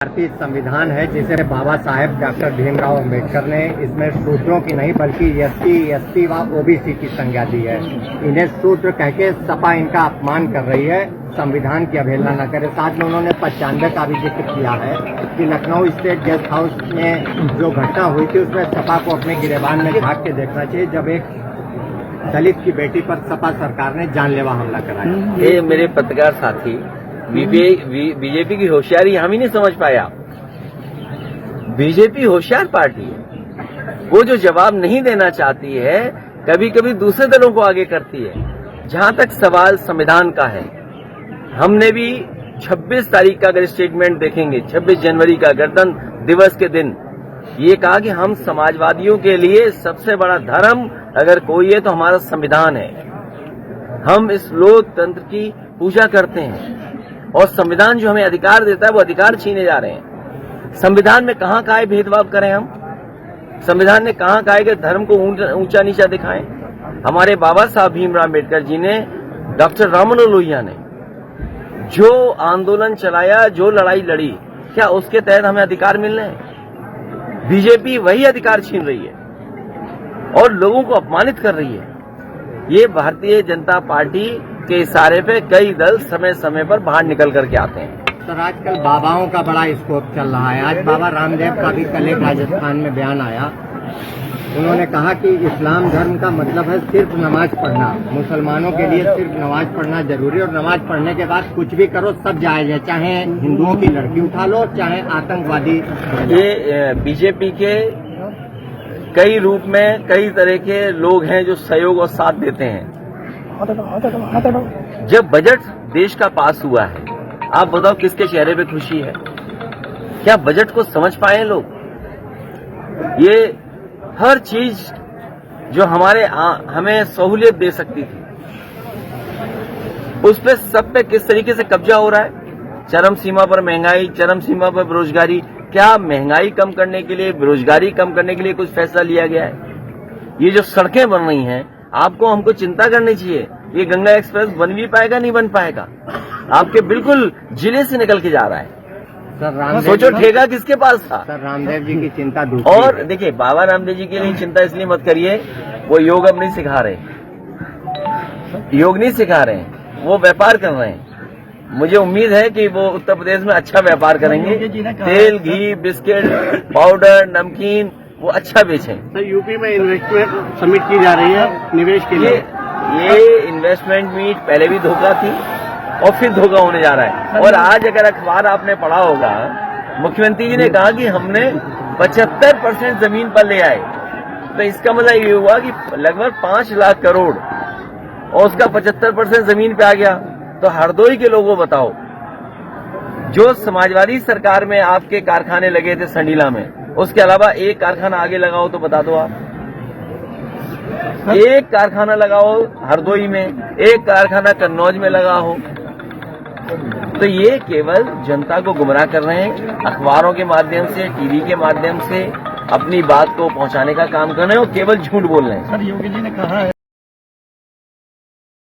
भारतीय संविधान है जिसे बाबा साहेब डॉक्टर भीमराव अम्बेडकर ने इसमें शूद्रों की नहीं बल्कि एसटी व ओबीसी की संज्ञा दी है। इन्हें शूद्र कह के सपा इनका अपमान कर रही है, संविधान की अवहेलना न करे। साथ में उन्होंने 95 का भी जिक्र किया है कि लखनऊ स्टेट गेस्ट हाउस में जो घटना हुई थी उसमें सपा को अपने गिरेबान में झांक के देखना चाहिए जब एक दलित की बेटी पर सपा सरकार ने जानलेवा हमला कराया। ये मेरे पत्रकार साथी बीजेपी की होशियारी हम ही नहीं समझ पाया। बीजेपी होशियार पार्टी है, वो जो जवाब नहीं देना चाहती है कभी कभी दूसरे दलों को आगे करती है। जहां तक सवाल संविधान का है, हमने भी 26 तारीख का अगर स्टेटमेंट देखेंगे, 26 जनवरी का गणतंत्र दिवस के दिन ये कहा कि हम समाजवादियों के लिए सबसे बड़ा धर्म अगर कोई है तो हमारा संविधान है। हम इस लोकतंत्र की पूजा करते हैं और संविधान जो हमें अधिकार देता है वो अधिकार छीने जा रहे हैं। संविधान में कहां कहा है भेदभाव करें हम? संविधान ने कहां कहा है कि धर्म को ऊंचा नीचा दिखाएं? हमारे बाबा साहब भीमराव अम्बेडकर जी ने, डॉक्टर राममनोहर लोहिया ने जो आंदोलन चलाया, जो लड़ाई लड़ी, क्या उसके तहत हमें अधिकार मिल रहे हैं? बीजेपी वही अधिकार छीन रही है और लोगों को अपमानित कर रही है। ये भारतीय जनता पार्टी के इशारे पे कई दल समय समय पर बाहर निकल करके आते हैं। सर, आजकल बाबाओं का बड़ा स्कोप चल रहा है। आज बाबा रामदेव का भी कल एक राजस्थान में बयान आया। उन्होंने कहा कि इस्लाम धर्म का मतलब है सिर्फ नमाज पढ़ना, मुसलमानों के लिए सिर्फ नमाज पढ़ना जरूरी और नमाज पढ़ने के बाद कुछ भी करो सब जायज है, चाहे हिंदुओं की लड़की उठा लो, चाहे आतंकवादी। ये बीजेपी के कई रूप में कई तरह के लोग हैं जो सहयोग और साथ देते हैं। जब बजट देश का पास हुआ है, आप बताओ किसके चेहरे पे खुशी है? क्या बजट को समझ पाए लोग? ये हर चीज जो हमें सहूलियत दे सकती थी उस पे सब पे किस तरीके से कब्जा हो रहा है। चरम सीमा पर महंगाई, चरम सीमा पर बेरोजगारी। क्या महंगाई कम करने के लिए, बेरोजगारी कम करने के लिए कुछ फैसला लिया गया है? ये जो सड़कें बन रही हैं, आपको हमको चिंता करनी चाहिए। ये गंगा एक्सप्रेस बन भी पाएगा, नहीं बन पाएगा? आपके बिल्कुल जिले से निकल के जा रहा है। सर, सोचो ठेका किसके पास था? सर, रामदेव जी की चिंता दूसरी और देखिए, बाबा रामदेव जी के लिए चिंता इसलिए मत करिए, वो योग अब नहीं सिखा रहे, योग नहीं सिखा रहे हैं, वो व्यापार कर रहे हैं। मुझे उम्मीद है कि वो उत्तर प्रदेश में अच्छा व्यापार करेंगे। तेल, घी, बिस्किट, पाउडर, नमकीन वो अच्छा बेचें। सर, यूपी में इन्वेस्टमेंट समिट की जा रही है निवेश के लिए। ये इन्वेस्टमेंट मीट पहले भी धोखा थी और फिर धोखा होने जा रहा है। और आज अगर अखबार आपने पढ़ा होगा, मुख्यमंत्री जी ने कहा कि हमने 75% जमीन पर ले आए, तो इसका मतलब ये हुआ कि लगभग 5 लाख करोड़ और उसका 75% जमीन पे आ गया। तो हरदोई के लोगों बताओ, जो समाजवादी सरकार में आपके कारखाने लगे थे संडीला में, उसके अलावा एक कारखाना आगे लगाओ तो बता दो आप। एक कारखाना लगाओ हरदोई में, एक कारखाना कन्नौज में लगा हो। तो ये केवल जनता को गुमराह कर रहे हैं, अखबारों के माध्यम से, टीवी के माध्यम से अपनी बात को पहुंचाने का काम कर रहे हैं और केवल झूठ बोल रहे हैं। सर, योगी जी ने कहा है